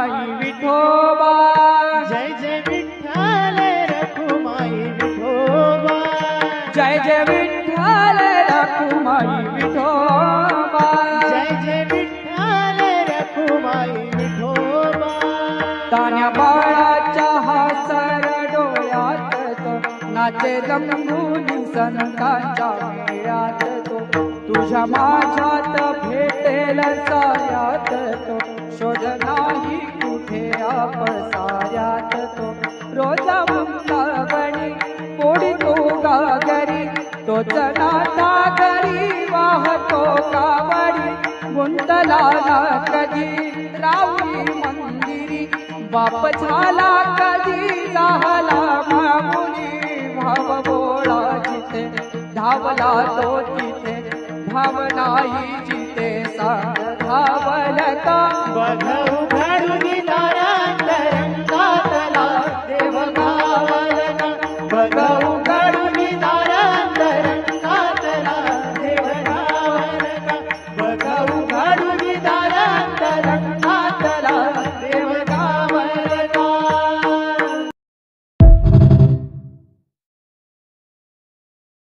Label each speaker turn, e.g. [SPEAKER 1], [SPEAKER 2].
[SPEAKER 1] रखुमाई विठोबा,
[SPEAKER 2] जय जय विठ्ठल रखुमाई विठोबा,
[SPEAKER 1] जय जय विठ्ठल रखुमाई विठोबा,
[SPEAKER 2] जय जय विठ्ठल रखुमाई विठोबा.
[SPEAKER 1] तान्या बाळाच्या हासर डोळ्यात तो नाचे रंगुली संतांच्या मेळ्यात तो, तुझ्या माझ्यात भेटेल साऱ्यात तो, शोध नाही कुठे आपसाऱ्यात तो. रोजा मुक्तावणी पोडितो गागरी, तोच नाथा घरी वाहतो कावडी. गुंतला ना कधी राऊळी मंदिरी, बाप झाला कधी झाला मामुनी. भाव बोळा जिथे धावला तो तिथे, भावनाही जिथे सांग धावल का.
[SPEAKER 2] बघ उघडून दारा